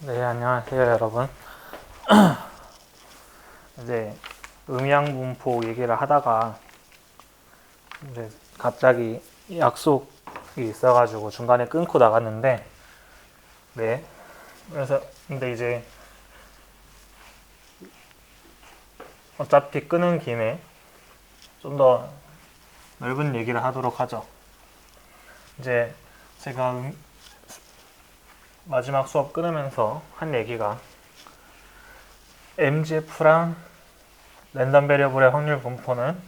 네, 안녕하세요, 여러분. 이제 음양분포 얘기를 하다가 이제 갑자기 약속이 있어가지고 중간에 끊고 나갔는데, 네. 그래서 근데 이제 어차피 끄는 김에 좀 더 넓은 얘기를 하도록 하죠. 이제 제가 마지막 수업 끊으면서 한 얘기가 MGF랑 랜덤 베리어블의 확률 분포는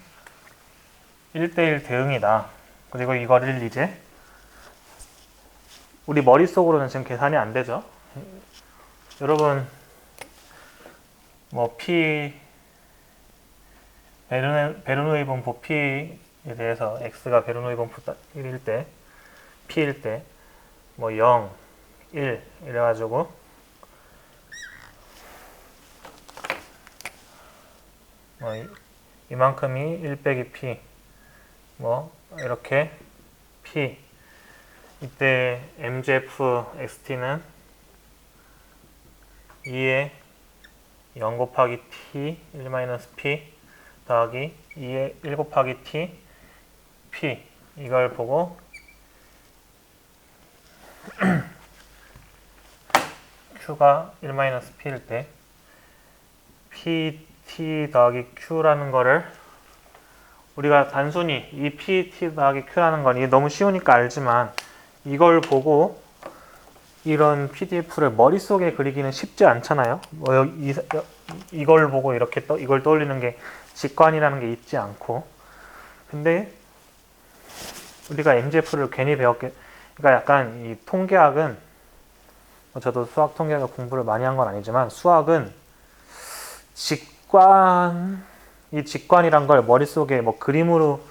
1대1 대응이다. 그리고 이거를 이제 우리 머릿속으로는 지금 계산이 안 되죠. 여러분 뭐 베르노이 분포 P에 대해서 X가 베르노이 분포 1일 때 P일 때 뭐 0, 1 이래가지고 뭐 이만큼이 1 빼기 P 뭐 이렇게 P 이때 MGF XT는 2에 0 곱하기 T 1-P 더하기 2에 1 곱하기 T P 이걸 보고 Q가 1-P일 때 PT 더하기 Q라는 거를 우리가 단순히 이 PT 더하기 Q라는 건 이게 너무 쉬우니까 알지만 이걸 보고 이런 PDF를 머릿속에 그리기는 쉽지 않잖아요. 이걸 보고 이렇게 이걸 떠올리는 게 직관이라는 게 있지 않고. 근데 우리가 MGF를 괜히 배웠게, 그러니까 약간 이 통계학은, 저도 수학 통계학 공부를 많이 한 건 아니지만 수학은 이 직관이란 걸 머릿속에 뭐 그림으로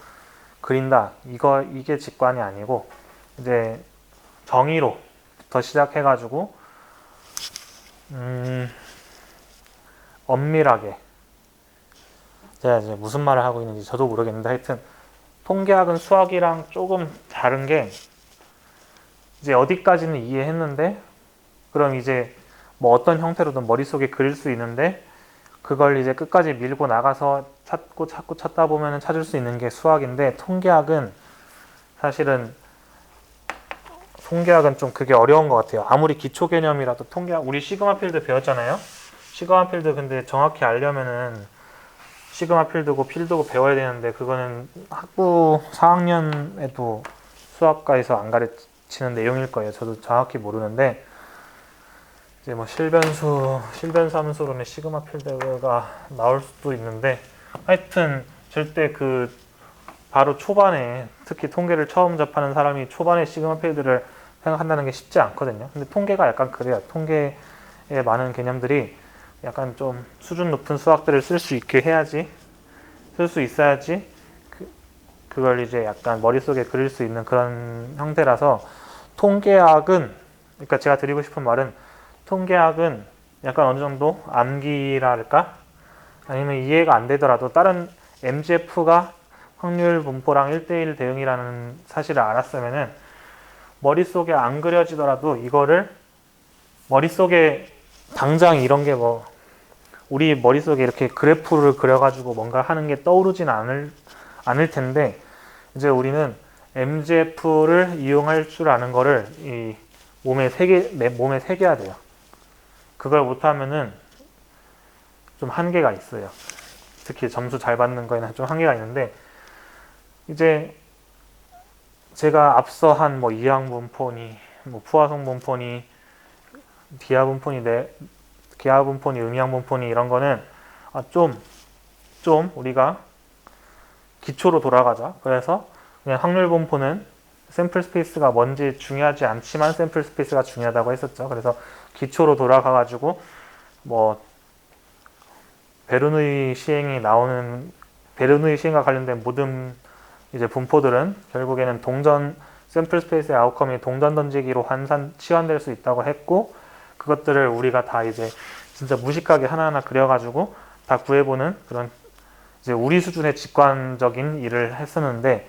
그린다. 이게 직관이 아니고 이제 정의로부터 시작해가지고 엄밀하게 제가 이제 무슨 말을 하고 있는지 저도 모르겠는데 하여튼 통계학은 수학이랑 조금 다른 게 이제 어디까지는 이해했는데 그럼 이제 뭐 어떤 형태로든 머릿속에 그릴 수 있는데 그걸 이제 끝까지 밀고 나가서 찾고 찾다 보면 찾을 수 있는 게 수학인데 사실은 통계학은 좀 그게 어려운 것 같아요. 아무리 기초 개념이라도 통계학 우리 시그마 필드 배웠잖아요. 시그마 필드 근데 정확히 알려면은 시그마 필드고 배워야 되는데 그거는 학부 4학년에도 수학과에서 안 가르치는 내용일 거예요. 저도 정확히 모르는데 이제 뭐 실변 함수로는 시그마 필드가 나올 수도 있는데 하여튼 절대 바로 초반에 특히 통계를 처음 접하는 사람이 초반에 시그마 필드를 생각한다는 게 쉽지 않거든요. 근데 통계가 약간 그래요. 통계의 많은 개념들이 약간 좀 수준 높은 수학들을 쓸 수 있어야지 그걸 이제 약간 머릿속에 그릴 수 있는 그런 형태라서 통계학은, 그러니까 제가 드리고 싶은 말은 통계학은 약간 어느 정도 암기랄까? 아니면 이해가 안 되더라도 다른 MGF가 확률 분포랑 1대1 대응이라는 사실을 알았으면은 머릿속에 안 그려지더라도 이거를 머릿속에 당장 이런 게 뭐 우리 머릿속에 이렇게 그래프를 그려가지고 뭔가 하는 게 떠오르진 않을 텐데 이제 우리는 MGF를 이용할 줄 아는 거를 내 몸에 새겨야 돼요. 그걸 못하면은 좀 한계가 있어요. 특히 점수 잘 받는 거에는 좀 한계가 있는데 이제 제가 앞서 한 뭐 이항분포니 뭐 푸아송분포니 기하분포니 음양분포니 이런 거는 좀 우리가 기초로 돌아가자. 그래서 그냥 확률분포는 샘플 스페이스가 뭔지 중요하지 않지만 샘플 스페이스가 중요하다고 했었죠. 그래서 기초로 돌아가가지고 뭐 베르누이 시행과 관련된 모든 이제 분포들은 결국에는 샘플 스페이스의 아웃컴이 동전 던지기로 치환될 수 있다고 했고 그것들을 우리가 다 이제 진짜 무식하게 하나하나 그려가지고 다 구해보는 그런 이제 우리 수준의 직관적인 일을 했었는데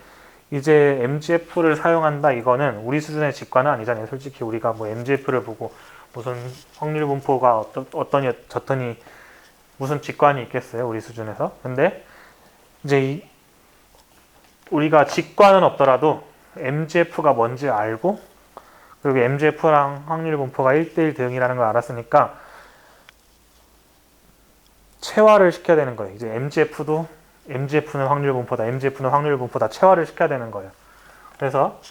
이제 MGF를 사용한다 이거는 우리 수준의 직관은 아니잖아요. 솔직히 우리가 뭐 MGF를 보고 무슨 확률 분포가 어떠니 저떠니 무슨 직관이 있겠어요, 우리 수준에서. 근데 이제 우리가 직관은 없더라도 MGF가 뭔지 알고 그리고 MGF랑 확률 분포가 1대1 대응이라는 걸 알았으니까 체화를 시켜야 되는 거예요. 이제 MGF는 확률 분포다, MGF는 확률 분포다 체화를 시켜야 되는 거예요. 그래서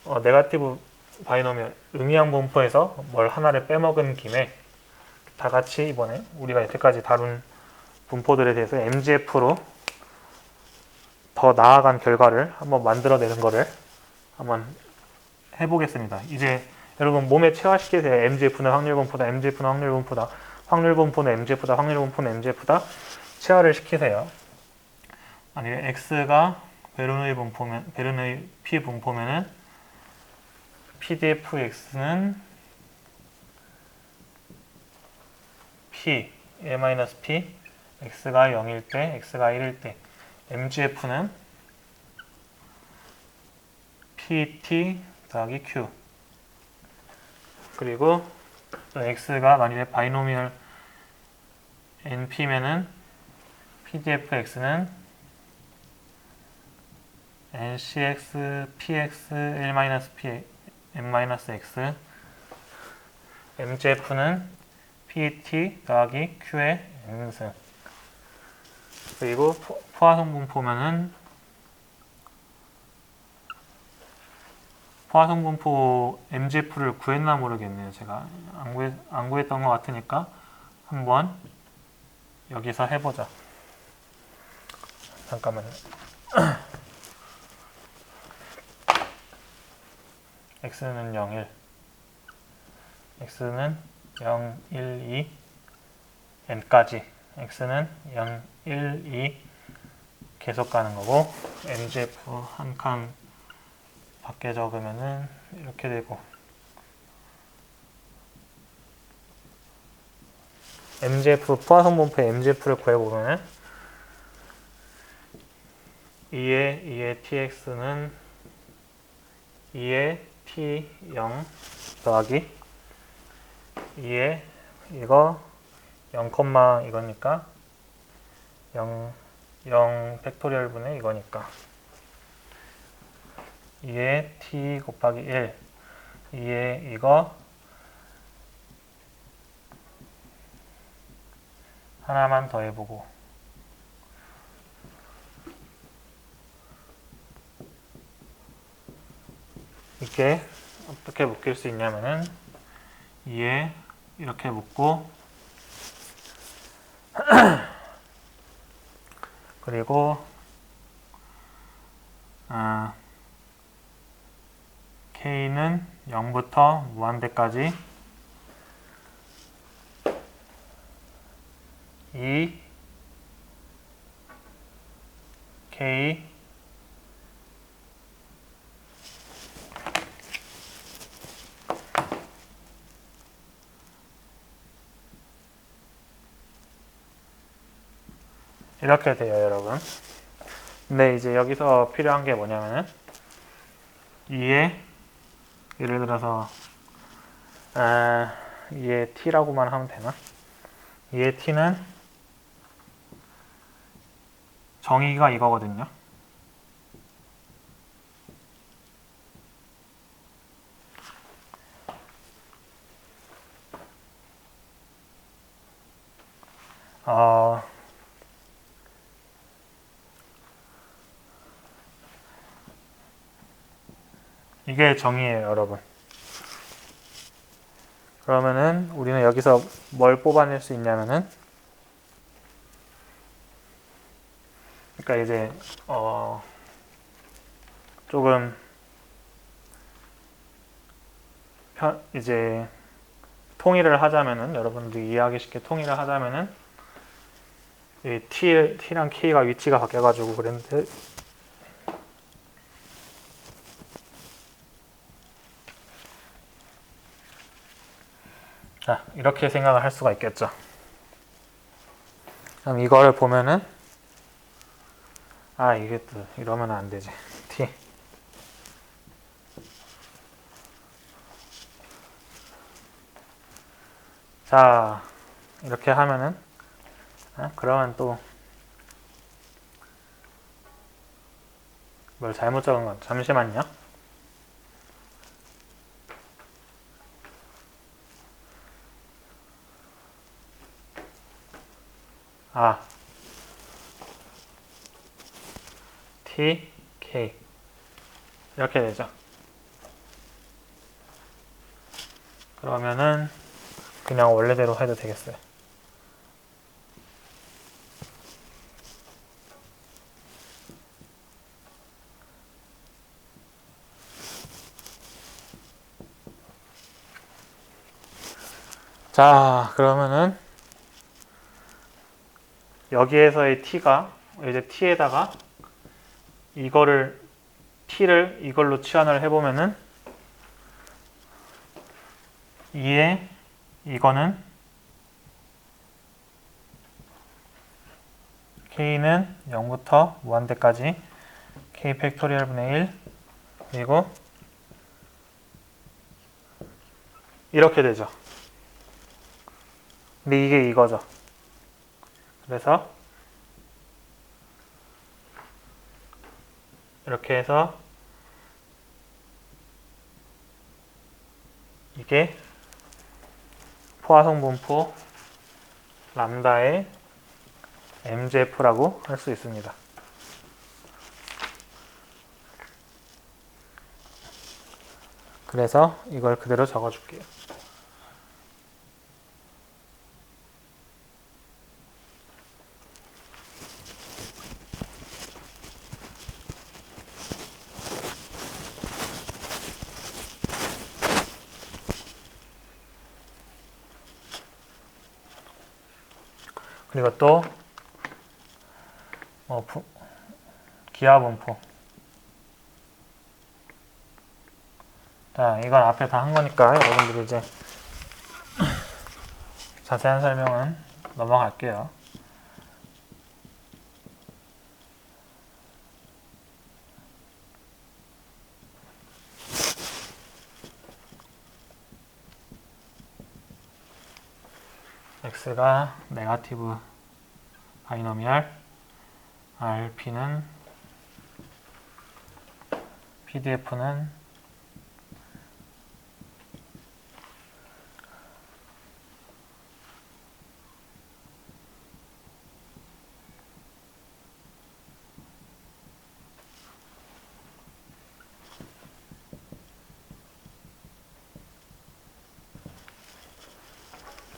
네거티브 바이노미얼 음이항 분포에서 뭘 하나를 빼먹은 김에 다 같이 이번에 우리가 여태까지 다룬 분포들에 대해서 MGF로 더 나아간 결과를 한번 만들어내는 거를 한번 해보겠습니다. 이제 여러분 몸에 체화시키세요. MGF는 확률 분포다, MGF는 확률 분포다, 확률 분포는 MGF다, 확률 분포는 MGF다 체화를 시키세요. 만약에 X가 베르누이 P 분포면은 PDFX는 P, A-P, X가 0일 때, X가 1일 때 MGF는 PT 더하기 Q 그리고 X가 만약에 바이노미얼 NP면은 PDFX는 NCX, PX, L-P, M-X MGF는 PT 더하기 Q의 N승 그리고 포화성 분포면은 포화성 분포 MGF를 구했나 모르겠네요. 제가 안 구했던 것 같으니까 한번 여기서 해보자. 잠깐만요. X는 0, 1 X는 0, 1, 2 N까지 X는 0, 1, 2 계속 가는 거고 MGF 한 칸 밖에 적으면은 이렇게 되고 MGF 포화성 분포의 MGF를 구해보면은 2의 TX는 2의 T0 더하기 2의 이거 0, 이거니까 0 팩토리얼 분의 이거니까 2의 T 곱하기 1 2의 이거 하나만 더 해보고 이게 어떻게 묶일 수 있냐면은 2에 이렇게 묶고 그리고 K는 0부터 무한대까지 2 K 이렇게 돼요, 여러분. 근데 이제 여기서 필요한 게 뭐냐면은 2에 예를 들어서 2의 t라고만 하면 되나? 2의 t는 정의가 이거거든요. 이게 정의예요, 여러분. 그러면은 우리는 여기서 뭘 뽑아낼 수 있냐면은 그러니까 이제 조금 이제 통일을 하자면은 여러분들 이해하기 쉽게 통일을 하자면은 이 T랑 K가 위치가 바뀌어가지고 그랬는데 자, 이렇게 생각을 할 수가 있겠죠. 그럼 이거를 보면은 이게 또 이러면 안 되지. t. 자, 이렇게 하면은 그러면 또 뭘 잘못 적은 건 잠시만요. 아, t, k 이렇게 되죠. 그러면은 그냥 원래대로 해도 되겠어요. 자, 그러면은 여기에서의 t가 이제 t에다가 이거를 t를 이걸로 치환을 해보면은 2에 이거는 k는 0부터 무한대까지 k 팩토리얼 분의 1 그리고 이렇게 되죠. 근데 이게 이거죠. 그래서 이렇게 해서 이게 포화성 분포 람다의 MGF라고 할 수 있습니다. 그래서 이걸 그대로 적어줄게요. 그리고 또 기하 분포. 자, 이건 앞에 다 한 거니까 여러분들이 이제 자세한 설명은 넘어갈게요. x가 네거티브 바이노미얼, rp는 pdf는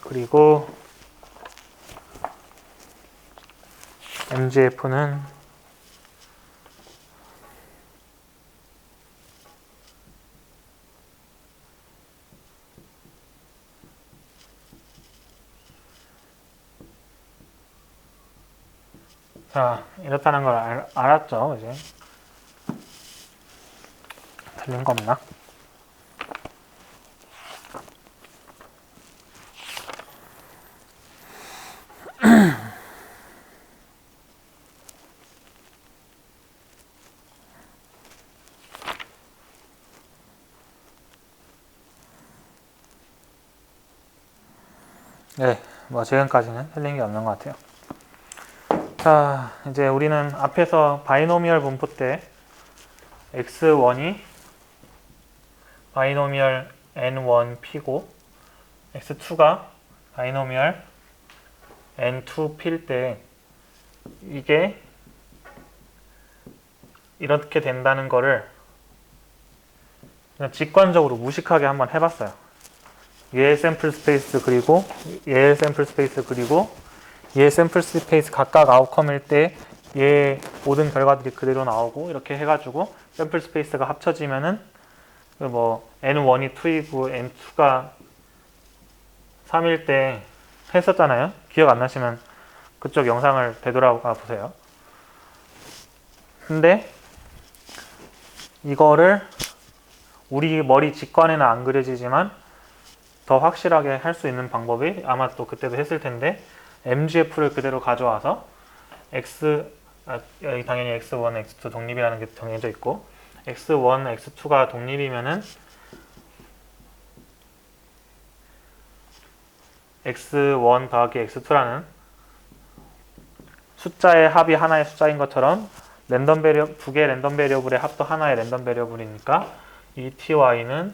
그리고 MGF는 자, 이렇다는 걸 알았죠, 이제? 틀린 거 없나? 네, 뭐 지금까지는 틀린 게 없는 것 같아요. 자, 이제 우리는 앞에서 바이노미얼 분포 때 x1이 바이노미얼 n1p고 x2가 바이노미얼 n2p일 때 이게 이렇게 된다는 거를 그냥 직관적으로 무식하게 한번 해봤어요. 얘의 샘플 스페이스 그리고 얘의 샘플 스페이스 그리고 얘의 샘플 스페이스 각각 아웃컴일 때 얘의 모든 결과들이 그대로 나오고 이렇게 해가지고 샘플 스페이스가 합쳐지면은 뭐 n1이 2이고 n2가 3일 때 했었잖아요. 기억 안 나시면 그쪽 영상을 되돌아가 보세요. 근데 이거를 우리 머리 직관에는 안 그려지지만 더 확실하게 할 수 있는 방법이 아마 또 그때도 했을 텐데 MGF를 그대로 가져와서 여기 당연히 x1, x2 독립이라는 게 정해져 있고 x1, x2가 독립이면은 x1 더하기 x2라는 숫자의 합이 하나의 숫자인 것처럼 두 개의 랜덤 베리어블의 합도 하나의 랜덤 베리어블이니까 이 ty는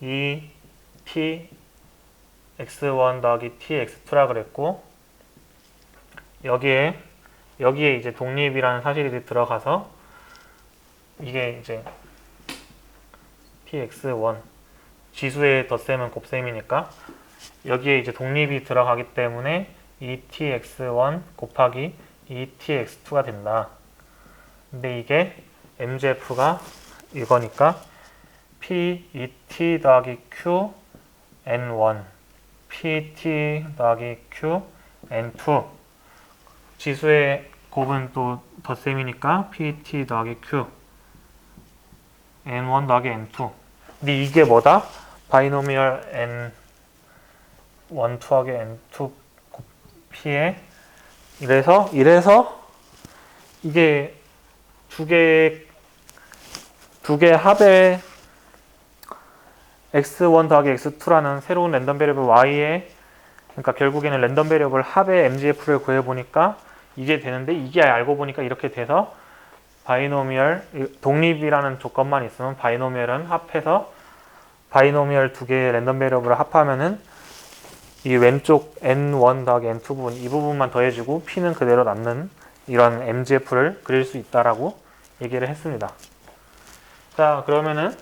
이 t x1 더하기 t x2라 그랬고 여기에 이제 독립이라는 사실이 들어가서 이게 이제 tx1 지수의 덧셈은 곱셈이니까 여기에 이제 독립이 들어가기 때문에 2tx1 곱하기 2tx2가 된다. 근데 이게 MGF가 이거니까 P2T 더하기 Q N1 PT 더하기 Q N2 지수의 곱은 또 덧셈이니까 PT 더하기 Q N1 더하기 N2 근데 이게 뭐다? 바이노미얼 N1, 2하기 N2 P에 이래서 이게 두 개 합의 x1 더하기 x2라는 새로운 랜덤 베리어블 y에 그러니까 결국에는 랜덤 베리어블 합의 MGF를 구해보니까 이게 되는데 이게 알고 보니까 이렇게 돼서 바이노미얼 독립이라는 조건만 있으면 바이노미얼은 합해서 바이노미얼 두 개의 랜덤 베리어블을 합하면은 이 왼쪽 n1 더하기 n2 부분 이 부분만 더해지고 p는 그대로 남는 이런 MGF를 그릴 수 있다라고 얘기를 했습니다. 자 그러면은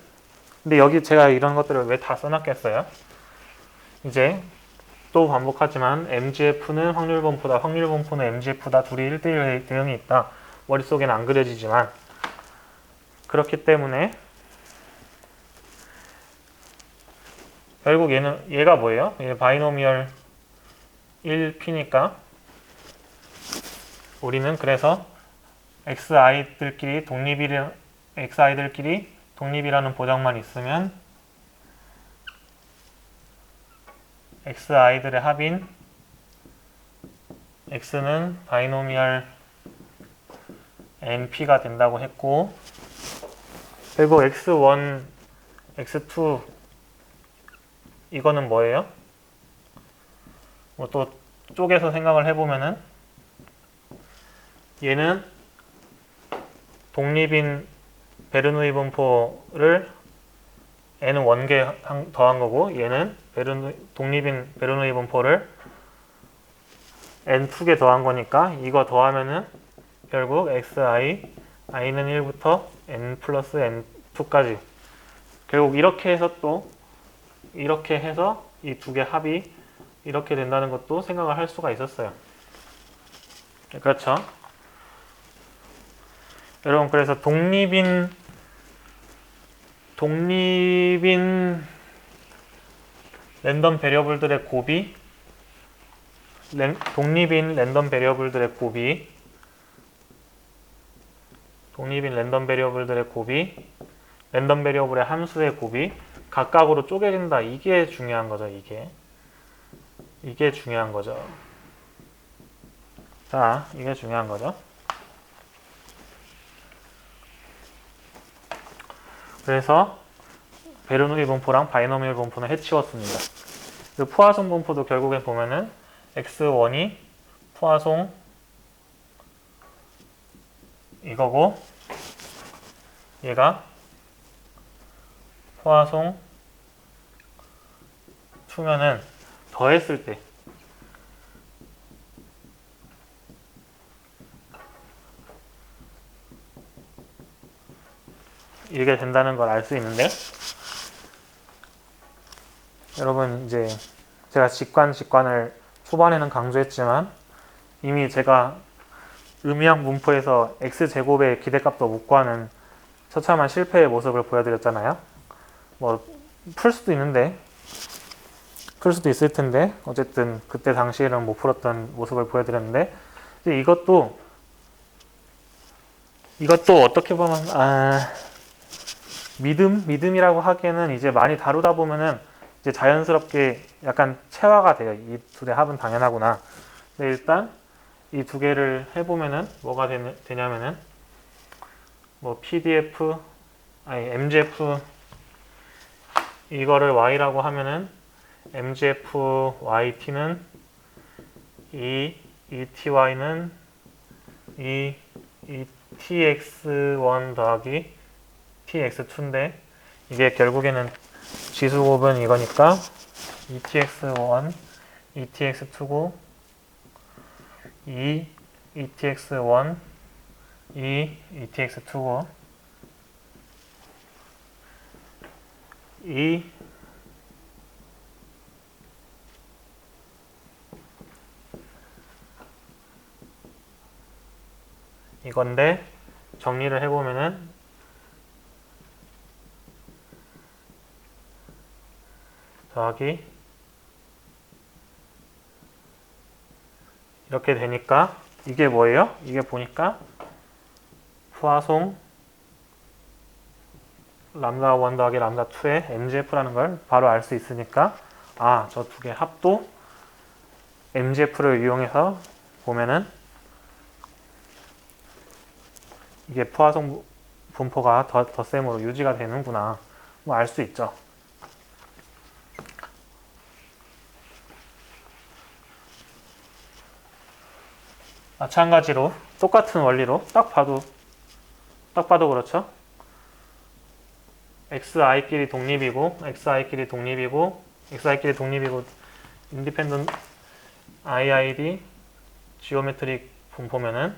근데 여기 제가 이런 것들을 왜 다 써놨겠어요? 이제 또 반복하지만 MGF는 확률분포다. 확률분포는 MGF다. 둘이 1대1 대응이 있다. 머릿속에는 안 그려지지만 그렇기 때문에 결국 얘가 뭐예요? 얘 바이노미얼 1P니까 우리는 그래서 xi들끼리 독립이라는 보장만 있으면 xi들의 합인 x는 바이노미얼 np가 된다고 했고 그리고 x1, x2 이거는 뭐예요? 뭐 또 쪼개서 생각을 해보면은 얘는 독립인 베르누이 분포를 n은 원개 더한 거고 얘는 독립인 베르누이 분포를 n 2개 더한 거니까 이거 더하면은 결국 i는 1부터 n 플러스 n2까지 결국 이렇게 해서 이 두 개 합이 이렇게 된다는 것도 생각을 할 수가 있었어요. 그렇죠? 여러분 그래서 독립인 랜덤 베리어블들의 곱이 독립인 랜덤 베리어블들의 랜덤 베리어블의 함수의 곱이 각각으로 쪼개진다. 이게 중요한 거죠. 이게 중요한 거죠. 자, 이게 중요한 거죠. 그래서 베르누이 분포랑 바이노미얼 분포는 해치웠습니다. 그 포화송 분포도 결국에 보면은 x1이 포화송 이거고 얘가 포화송 2면은 더했을 때 이렇게 된다는 걸 알 수 있는데 여러분 이제 제가 직관을 초반에는 강조했지만 이미 제가 음이항 분포에서 x제곱의 기대값도 못 구하는 처참한 실패의 모습을 보여드렸잖아요. 뭐 풀 수도 있을 텐데 어쨌든 그때 당시에는 못 풀었던 모습을 보여드렸는데 이제 이것도 어떻게 보면 믿음이라고 하기에는 이제 많이 다루다 보면은 이제 자연스럽게 약간 체화가 돼요. 이 둘의 합은 당연하구나. 근데 일단 이 두 개를 해보면은 뭐가 되냐면은 뭐 PDF 아니 MGF 이거를 y라고 하면은 MGF yt는 ETY는 TX1 더하기 TX2인데 이게 결국에는 지수곱은 이거니까 ETX1, ETX2고 ETX1, ETX2고 이건데 정리를 해보면은 더하기 이렇게 되니까 이게 뭐예요? 이게 보니까 포화송 람다1 더하기 람다2의 MGF라는 걸 바로 알 수 있으니까 아, 저 두 개 합도 MGF를 이용해서 보면은 이게 포화송 분포가 덧셈으로 유지가 되는구나 뭐 알 수 있죠. 마찬가지로 똑같은 원리로 딱 봐도 그렇죠. xi끼리 독립이고 인디펜던트 IID 지오메트릭 분포면은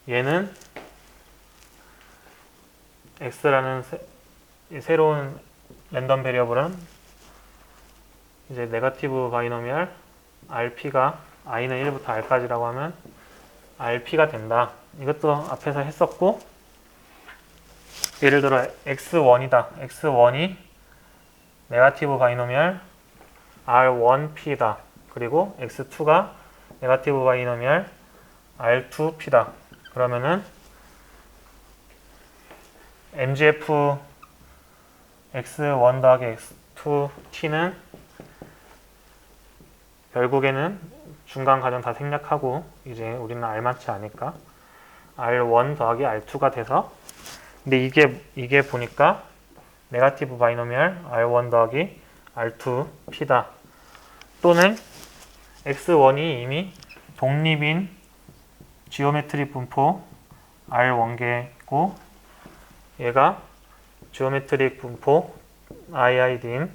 얘는 x라는 새로운 랜덤 베리어블은 이제 네거티브 바이노미얼 rp가 i는 1부터 r까지라고 하면 rp가 된다. 이것도 앞에서 했었고 예를 들어 x1이다. x1이 네거티브 바이노미얼 r1p다. 그리고 x2가 네거티브 바이노미얼 r2p다. 그러면은 MGF x1 더하기 x2t는 결국에는 중간 과정 다 생략하고 이제 우리는 알맞지 않으니까 r1 더하기 r2가 돼서 근데 이게 보니까 네거티브 바이노미얼 r1 더하기 r2p다. 또는 x1이 이미 독립인 지오메트릭 분포 r1개고 얘가 지오메트릭 분포 IID인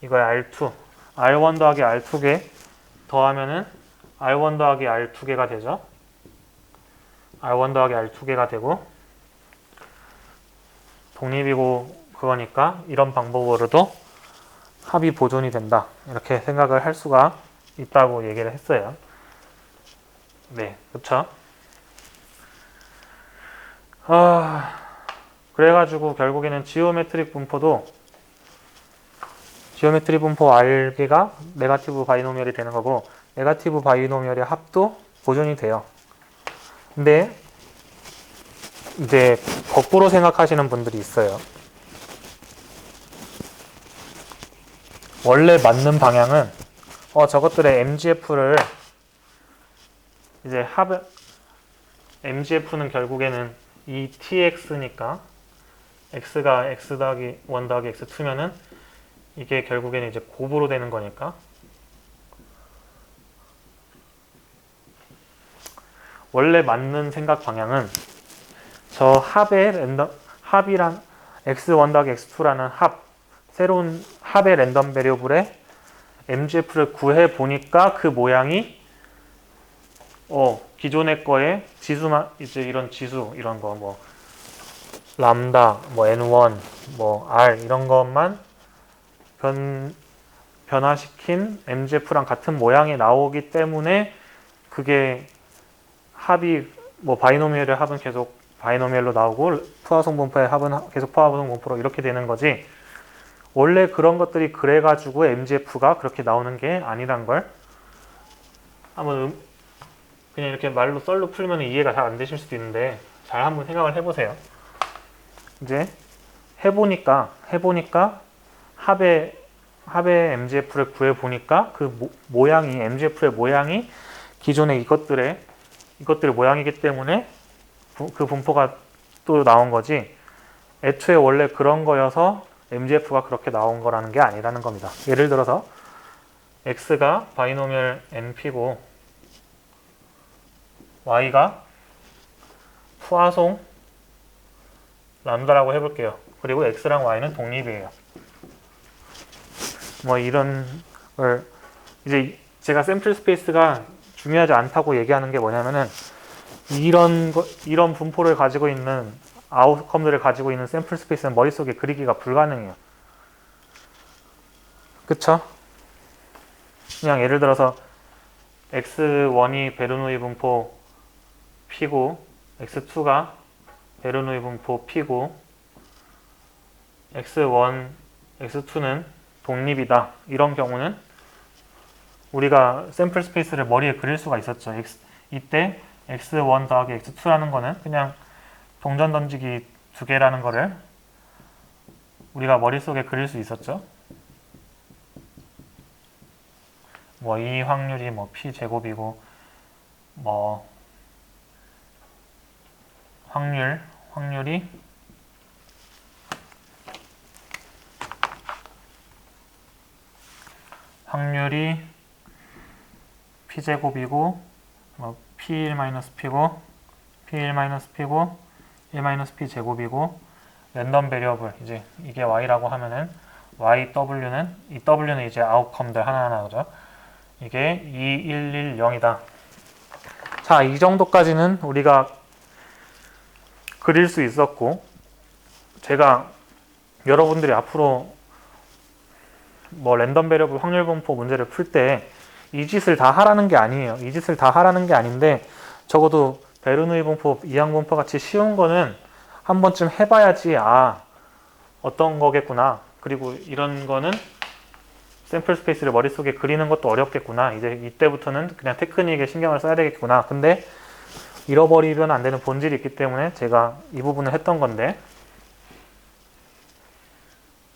이거 r2 r1 더하기 r2개 더하면은 r1 더하기 r2개가 되죠. r1 더하기 r2개가 되고 독립이고 그거니까 이런 방법으로도 합이 보존이 된다. 이렇게 생각을 할 수가 있다고 얘기를 했어요. 네, 그렇죠. 그래가지고 결국에는 지오메트릭 분포 R개가 네거티브 바이노미얼이 되는 거고 네거티브 바이노미얼의 합도 보존이 돼요. 근데 이제 거꾸로 생각하시는 분들이 있어요. 원래 맞는 방향은 저것들의 MGF를 이제 MGF는 결국에는 이 TX니까 X가 X 더하기 1 더하기 X2면은 이게 결국에는 이제 곱으로 되는 거니까 원래 맞는 생각 방향은 저 합이란 X1 더하기 X2라는 새로운 합의 랜덤 베리어블의 MGF를 구해 보니까 그 모양이 기존의 거에 지수만 이제 이런 지수 이런 거 뭐 람다 뭐 n1 뭐 r 이런 것만 변화시킨 MGF랑 같은 모양이 나오기 때문에 그게 합이 뭐 바이노미얼의 합은 계속 바이노미얼로 나오고 포화송 분포의 합은 계속 포화송 분포로 이렇게 되는 거지. 원래 그런 것들이 그래가지고 MGF가 그렇게 나오는 게 아니란 걸 한번 그냥 이렇게 말로 썰로 풀면 이해가 잘 안 되실 수도 있는데 잘 한번 생각을 해보세요. 이제 해보니까 합의 MGF를 구해보니까 그 모양이 MGF의 모양이 기존의 이것들의 모양이기 때문에 그 분포가 또 나온 거지, 애초에 원래 그런 거여서 MGF가 그렇게 나온 거라는 게 아니라는 겁니다. 예를 들어서 x가 바이노미얼 np고 y가 푸아송 람다라고 해볼게요. 그리고 x랑 y는 독립이에요. 뭐 이런 걸 이제 제가 샘플 스페이스가 중요하지 않다고 얘기하는 게 뭐냐면은 이런 분포를 가지고 있는 아웃컴들을 가지고 있는 샘플 스페이스는 머릿속에 그리기가 불가능해요. 그쵸? 그냥 예를 들어서 x1이 베르노이 분포 P고 x2가 베르노이 분포 P고 x1, x2는 독립이다. 이런 경우는 우리가 샘플 스페이스를 머리에 그릴 수가 있었죠. 이때 x1 더하기 x2라는 거는 그냥 동전 던지기 두 개라는 거를 우리가 머릿속에 그릴 수 있었죠. 뭐 이 확률이 뭐 p 제곱이고 뭐 확률이 p제곱이고 뭐 p1-p고 p1-p고 1-p 제곱이고 랜덤 베리어블 이제 이게 y라고 하면은 w는 이 w는 이제 아웃컴들 하나하나죠. 이게 2, 1, 1, 0이다. 자, 이 정도까지는 우리가 그릴 수 있었고, 제가 여러분들이 앞으로 뭐 랜덤 베리어블 확률 분포 문제를 풀 때 이 짓을 다 하라는 게 아니에요. 이 짓을 다 하라는 게 아닌데 적어도 베르누이 분포, 이항 분포 같이 쉬운 거는 한 번쯤 해봐야지 어떤 거겠구나. 그리고 이런 거는 샘플 스페이스를 머릿속에 그리는 것도 어렵겠구나. 이제 이때부터는 그냥 테크닉에 신경을 써야 되겠구나. 근데 잃어버리면 안 되는 본질이 있기 때문에 제가 이 부분을 했던 건데,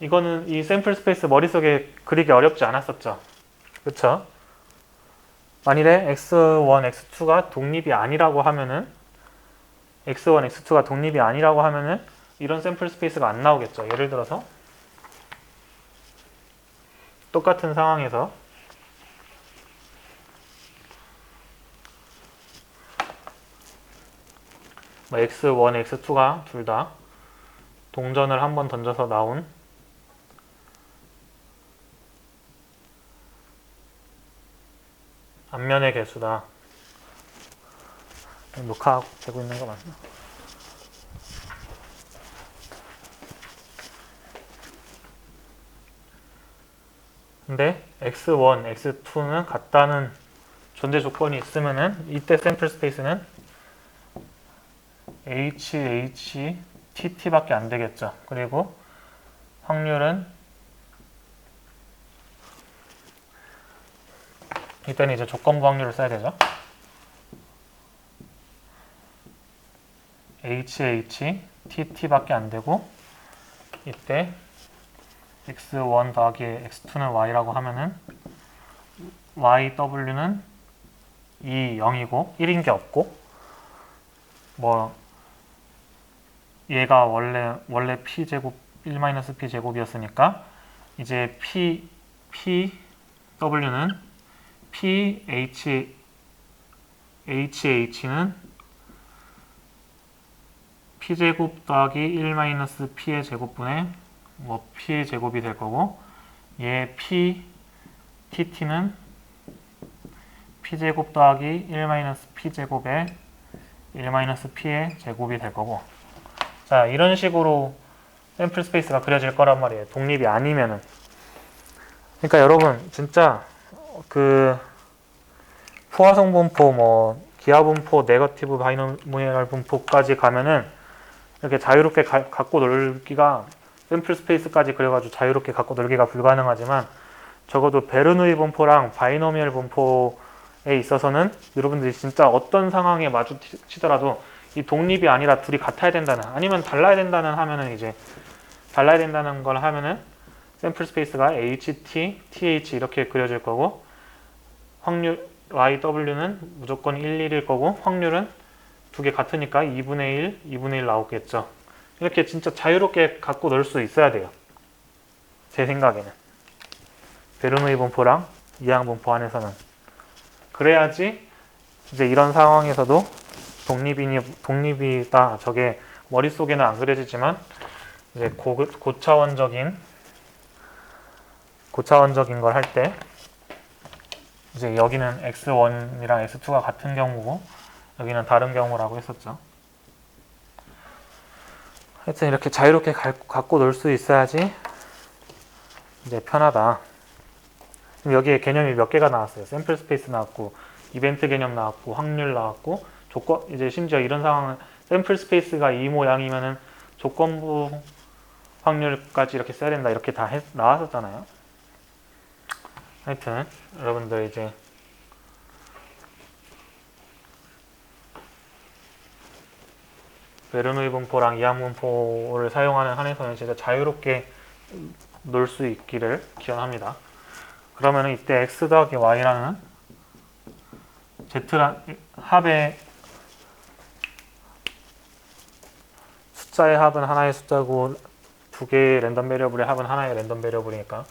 이거는 이 샘플 스페이스 머릿속에 그리기 어렵지 않았었죠. 그쵸? 만일에 x1, x2가 독립이 아니라고 하면은 x1, x2가 독립이 아니라고 하면은 이런 샘플 스페이스가 안 나오겠죠. 예를 들어서 똑같은 상황에서 뭐 x1, x2가 둘 다 동전을 한번 던져서 나온 앞면의 개수다. 녹화되고 있는 거 맞나? 근데 x1, x2는 같다는 존재 조건이 있으면은 이때 샘플 스페이스는 TT밖에 안 되겠죠. 그리고 확률은 이때는 이제 조건부 확률을 써야 되죠. TT밖에 안 되고 이때 x1 더하기 x2는 y라고 하면은 YW는 2, 0이고 1인 게 없고 뭐 얘가 원래 p제곱 1-p 제곱이었으니까 이제 PW는 HH는 p제곱 더하기 1-p의 제곱분의 뭐 p의 제곱이 될 거고, 얘 TT는 p제곱 더하기 1-p 제곱의 1-p의 제곱이 될 거고. 자, 이런 식으로 샘플 스페이스가 그려질 거란 말이에요. 독립이 아니면은. 그러니까 여러분 진짜 그 포화성 분포, 뭐 기하 분포, 네거티브 바이노미얼 분포까지 가면은 이렇게 자유롭게 갖고 놀기가, 샘플 스페이스까지 그려가지고 자유롭게 갖고 놀기가 불가능하지만 적어도 베르누이 분포랑 바이노미얼 분포에 있어서는 여러분들이 진짜 어떤 상황에 마주치더라도 이 독립이 아니라 둘이 같아야 된다는, 아니면 달라야 된다는 하면은 이제 달라야 된다는 걸 하면은 샘플 스페이스가 HT, TH 이렇게 그려질 거고, 확률 YW는 무조건 1, 1일 거고 확률은 두 개 같으니까 2분의 1, 2분의 1 나오겠죠. 이렇게 진짜 자유롭게 갖고 놀 수 있어야 돼요. 제 생각에는. 베르노이 분포랑 이항 분포 안에서는. 그래야지 이제 이런 상황에서도 독립이다. 저게 머릿속에는 안 그려지지만 이제 고차원적인 걸 할 때 이제 여기는 x1이랑 x2가 같은 경우고 여기는 다른 경우라고 했었죠. 하여튼 이렇게 자유롭게 갖고 놀 수 있어야지 이제 편하다. 여기에 개념이 몇 개가 나왔어요. 샘플 스페이스 나왔고 이벤트 개념 나왔고 확률 나왔고 조건, 이제 심지어 이런 상황은 샘플 스페이스가 이 모양이면은 조건부 확률까지 이렇게 써야 된다 이렇게 다 나왔었잖아요. 하여튼 여러분들 이제 베르노이 분포랑 이항 분포를 사용하는 한에서는 진짜 자유롭게 놀 수 있기를 기원합니다. 그러면은 이때 x 더하기 y라는 z란 합의 숫자의 합은 하나의 숫자고 두 개의 랜덤 베리어블의 합은 하나의 랜덤 베리어블이니까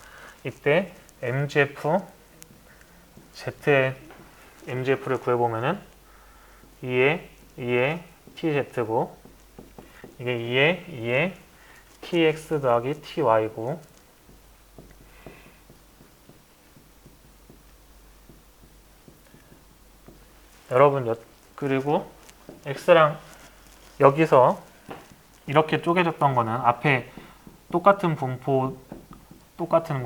이때 MGF Z의 MGF를 구해보면은 2의 TZ고 이게 2의 TX 더하기 TY고 여러분 그리고 X랑 여기서 이렇게 쪼개졌던 거는 앞에 똑같은 분포 똑같은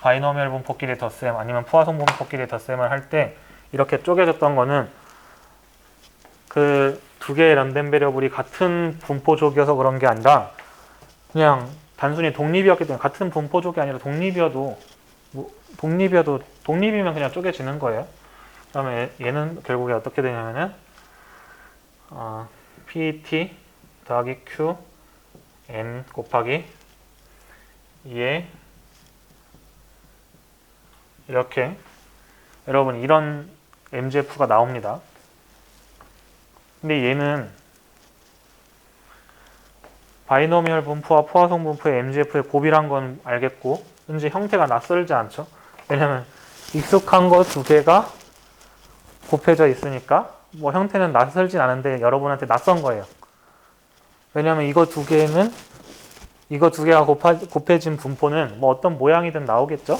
바이노미얼 분포끼리 덧셈 아니면 포화송 분포끼리 덧셈을 할 때 이렇게 쪼개졌던 거는 그 두 개의 랜덤 베리어블이 같은 분포족이어서 그런 게 아니라 그냥 단순히 독립이었기 때문에 같은 분포족이 아니라 독립이면 그냥 쪼개지는 거예요. 그다음에 얘는 결국에 어떻게 되냐면은 PT 더하기 Q N 곱하기 2에 이렇게 여러분 이런 MGF가 나옵니다. 근데 얘는 바이노미얼 분포와 포화송 분포의 MGF의 곱이란 건 알겠고 왠지 형태가 낯설지 않죠? 왜냐면 익숙한 거 두 개가 곱해져 있으니까 뭐 형태는 낯설진 않은데 여러분한테 낯선 거예요. 왜냐면 이거 두 개가 곱해진 분포는 뭐 어떤 모양이든 나오겠죠?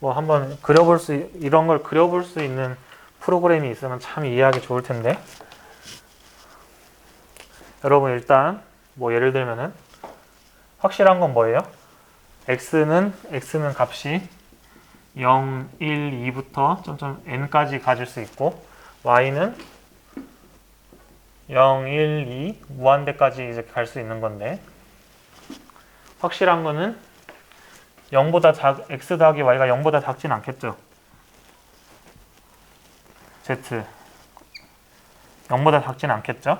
뭐 한번 이런 걸 그려볼 수 있는 프로그램이 있으면 참 이해하기 좋을 텐데. 여러분 일단 뭐 예를 들면은 확실한 건 뭐예요? x는 값이 0, 1, 2부터 n까지 가질 수 있고 y는 0, 1, 2 무한대까지 이제 갈 수 있는 건데 확실한 거는 x 더하기 y가 0보다 작진 않겠죠. z 0보다 작진 않겠죠.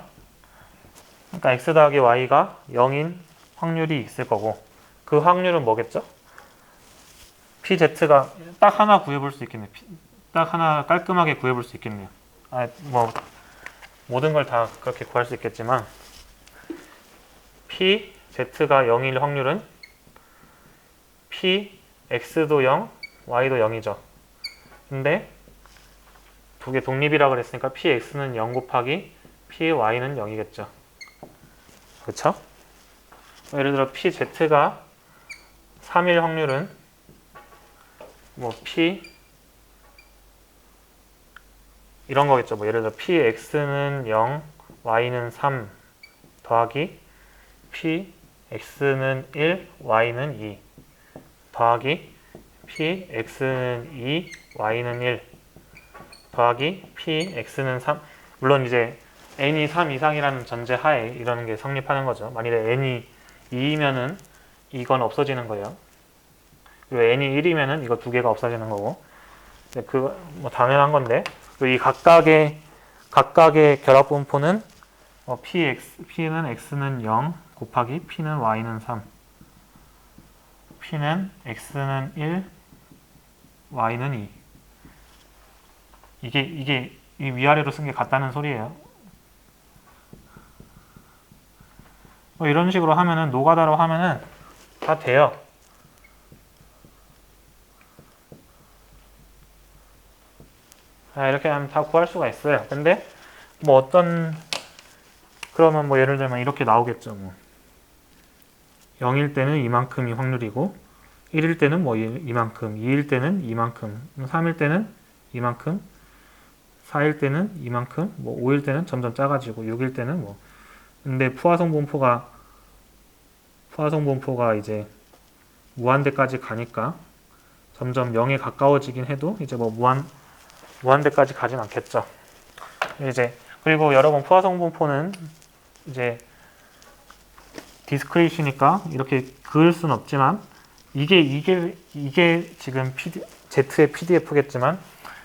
그러니까 x 더하기 y가 0인 확률이 있을 거고 그 확률은 뭐겠죠? pz가 딱 하나 구해볼 수 있겠네요. 딱 하나 깔끔하게 구해볼 수 있겠네요. 뭐 모든 걸 다 그렇게 구할 수 있겠지만 pz가 0일 확률은 px도 0, y도 0이죠. 근데 두 개 독립이라고 그랬으니까 px는 0 곱하기 py는 0이겠죠. 그렇죠? 예를 들어 pz가 3일 확률은 뭐 이런 거겠죠. 뭐 예를 들어 px는 0, y는 3 더하기 px는 1, y는 2 더하기 px는 2, y는 1 더하기 px는 3. 물론 이제 n이 3 이상이라는 전제 하에 이러는 게 성립하는 거죠. 만일에 n이 2이면은 이건 없어지는 거예요. 그리고 n이 1이면은 이거 두 개가 없어지는 거고. 그 뭐 당연한 건데. 그리고 이 각각의 결합 분포는 p는 x는 0 곱하기 p는 y는 3. P는 X는 1, Y는 2. 이게 이 위아래로 쓴 게 같다는 소리예요. 뭐 이런 식으로 하면은 노가다로 하면은 다 돼요. 이렇게 하면 다 구할 수가 있어요. 근데 뭐 어떤 그러면 뭐 예를 들면 이렇게 나오겠죠. 뭐 0일 때는 이만큼이 확률이고 1일 때는 뭐 이만큼, 2일 때는 이만큼, 3일 때는 이만큼, 4일 때는 이만큼, 뭐 5일 때는 점점 작아지고 6일 때는 뭐 근데 포화성 분포가 이제 무한대까지 가니까 점점 0에 가까워지긴 해도 이제 뭐 무한대까지 가진 않겠죠. 이제 그리고 여러분 포화성 분포는 이제 디스크릿이니까 이렇게 그을 수는 없지만 이게 지금 Z의 PDF겠지만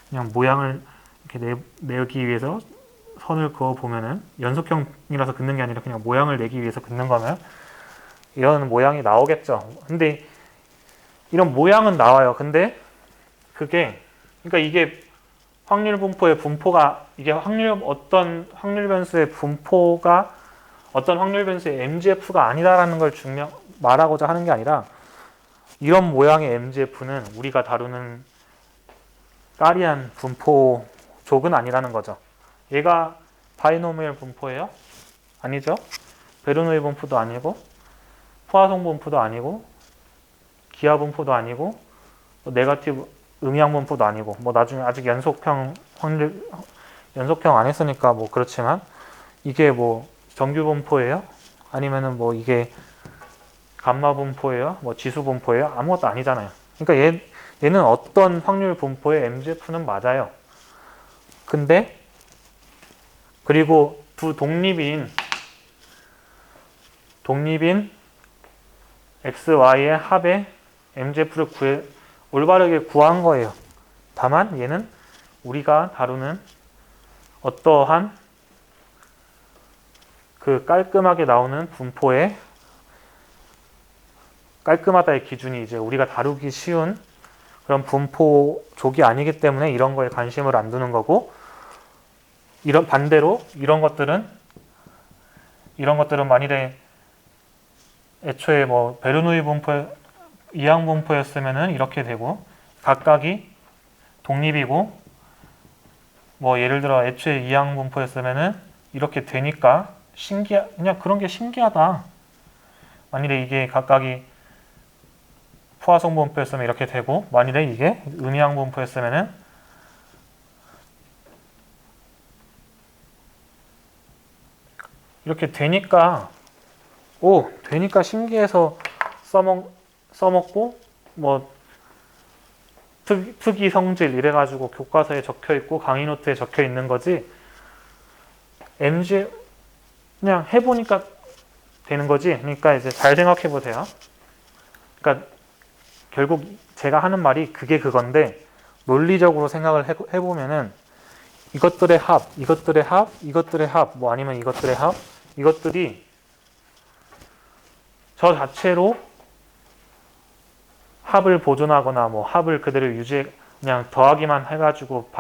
그냥 모양을 이렇게 내기 위해서 선을 그어 보면은 연속형이라서 긋는 게 아니라 그냥 모양을 내기 위해서 긋는 거면 이런 모양이 나오겠죠. 근데 이런 모양은 나와요. 근데 그러니까 이게 확률 분포의 분포가 이게 어떤 확률 변수의 분포가 어떤 확률 변수의 MGF가 아니다라는 걸 말하고자 하는 게 아니라 이런 모양의 MGF는 우리가 다루는 까리한 분포 족은 아니라는 거죠. 얘가 바이노미얼 분포예요? 아니죠. 베르노이 분포도 아니고 포화성 분포도 아니고 기하 분포도 아니고 뭐 네거티브 음양 분포도 아니고 뭐 나중에 아직 연속형 안 했으니까 뭐 그렇지만 이게 뭐 정규 분포예요? 아니면은 뭐 이게 감마 분포예요? 뭐 지수 분포예요? 아무것도 아니잖아요. 그러니까 얘는 어떤 확률 분포의 MGF는 맞아요. 근데 그리고 두 독립인 X, Y의 합의 MGF를 올바르게 구한 거예요. 다만 얘는 우리가 다루는 어떠한 그 깔끔하게 나오는 분포의 깔끔하다의 기준이 이제 우리가 다루기 쉬운 그런 분포족이 아니기 때문에 이런 거에 관심을 안 두는 거고 이런 반대로 이런 것들은 만일에 애초에 뭐 베르누이 분포 이항 분포였으면은 이렇게 되고 각각이 독립이고 뭐 예를 들어 애초에 이항 분포였으면은 이렇게 되니까 그냥 그런 게 신기하다. 만일에 이게 각각이 포화성 분포였으면 이렇게 되고 만일에 이게 음이항 분포였으면은 이렇게 되니까 신기해서 써먹고 뭐 특이 성질 이래가지고 교과서에 적혀 있고 강의 노트에 적혀 있는 거지 MG 그냥 해보니까 되는 거지. 그러니까 이제 잘 생각해 보세요. 그러니까 결국 제가 하는 말이 그건데 논리적으로 생각을 해보면은 이것들의 합, 뭐 아니면 이것들의 합, 이것들이 저 자체로 합을 보존하거나 뭐 합을 그대로 그냥 더하기만 해가지고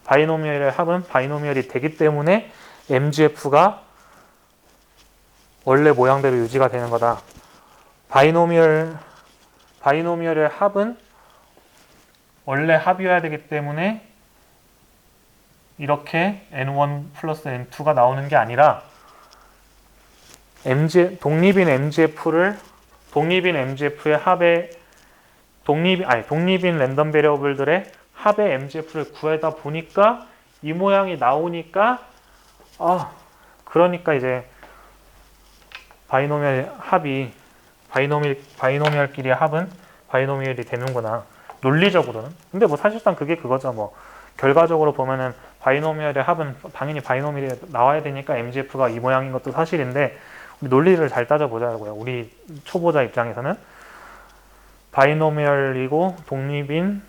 바이노미얼의 합은 바이노미얼이 되기 때문에 MGF가 원래 모양대로 유지가 되는 거다. 바이노미얼의 합은 원래 합이어야 되기 때문에 이렇게 N1 플러스 N2가 나오는 게 아니라 독립인 MGF의 합의 독립인 랜덤 베리어블들의 합의 MGF를 구하다 보니까 이 모양이 나오니까 그러니까 이제 바이노미얼끼리의 합은 바이노미얼이 되는구나. 논리적으로는. 근데 뭐 사실상 그거죠. 뭐 결과적으로 보면은 바이노미얼의 합은 당연히 바이노미얼이 나와야 되니까 MGF가 이 모양인 것도 사실인데 우리 논리를 잘 따져보자고요. 우리 초보자 입장에서는 바이노미얼이고 독립인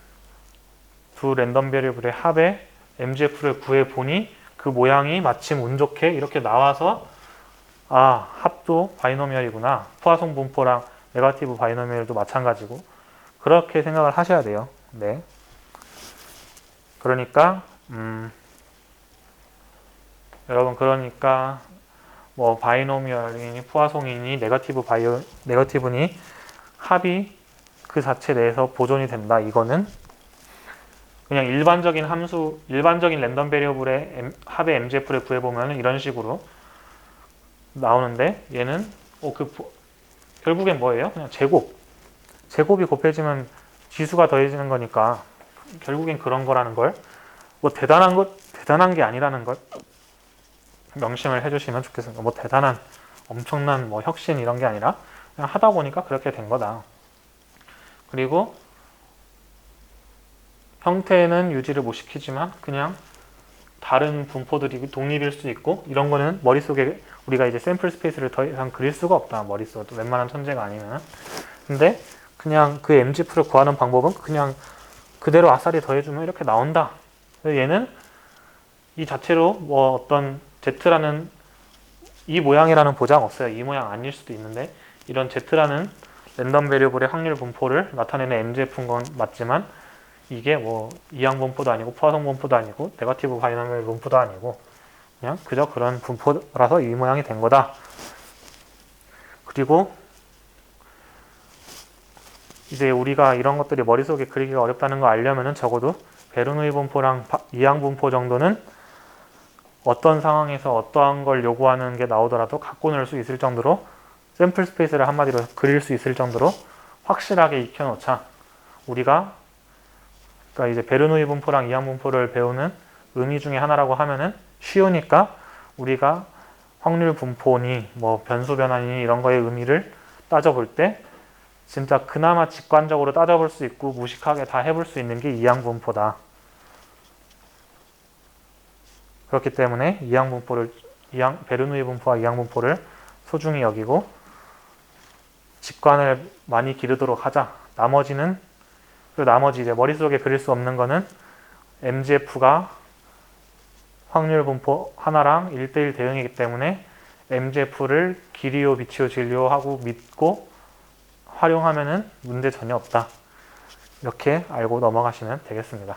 두 랜덤 베리어블의 합의 MGF를 구해보니 그 모양이 마침 운 좋게 이렇게 나와서 합도 바이노미얼이구나. 포화성 분포랑 네거티브 바이노미얼도 마찬가지고 그렇게 생각을 하셔야 돼요. 네. 그러니까 여러분 그러니까 뭐 바이노미얼이니 포화송이니 네거티브니 합이 그 자체 내에서 보존이 된다. 이거는 그냥 일반적인 함수, 일반적인 랜덤 베리어블의 합의 MGF를 구해보면 이런 식으로 나오는데 얘는 결국엔 뭐예요? 그냥 제곱이 곱해지면 지수가 더해지는 거니까 결국엔 그런 거라는 걸 뭐 대단한 게 아니라는 걸 명심을 해주시면 좋겠습니다. 뭐 대단한 엄청난 뭐 혁신 이런 게 아니라 그냥 하다 보니까 그렇게 된 거다. 그리고 형태는 유지를 못 시키지만 그냥 다른 분포들이 독립일 수 있고 이런 거는 머릿속에 우리가 이제 샘플 스페이스를 더 이상 그릴 수가 없다. 머릿속에 웬만한 천재가 아니면. 근데 그냥 그 MGF를 구하는 방법은 그냥 그대로 아싸리 더해주면 이렇게 나온다. 얘는 이 자체로 뭐 어떤 Z라는 이 모양이라는 보장 없어요. 이 모양 아닐 수도 있는데 이런 Z라는 랜덤 베리어블의 확률 분포를 나타내는 MGF인 건 맞지만 이게 뭐 이항 분포도 아니고 포화성 분포도 아니고 네거티브 바이노미얼 분포도 아니고 그냥 그저 그런 분포라서 이 모양이 된 거다. 그리고 이제 우리가 이런 것들이 머릿속에 그리기가 어렵다는 거 알려면은 적어도 베르누이 분포랑 이항 분포 정도는 어떤 상황에서 어떠한 걸 요구하는 게 나오더라도 갖고 놀 수 있을 정도로 샘플 스페이스를 한마디로 그릴 수 있을 정도로 확실하게 익혀놓자. 우리가 그러니까 이제 베르누이 분포랑 이항 분포를 배우는 의미 중에 하나라고 하면은 쉬우니까 우리가 확률 분포니 뭐 변수 변환이니 이런 거의 의미를 따져볼 때 진짜 그나마 직관적으로 따져볼 수 있고 무식하게 다 해볼 수 있는 게 이항 분포다. 그렇기 때문에 베르누이 분포와 이항 분포를 소중히 여기고 직관을 많이 기르도록 하자. 나머지 이제 머릿속에 그릴 수 없는 거는 MGF가 확률 분포 하나랑 1대1 대응이기 때문에 MGF를 길이요, 비치요, 진리요 하고 믿고 활용하면은 문제 전혀 없다. 이렇게 알고 넘어가시면 되겠습니다.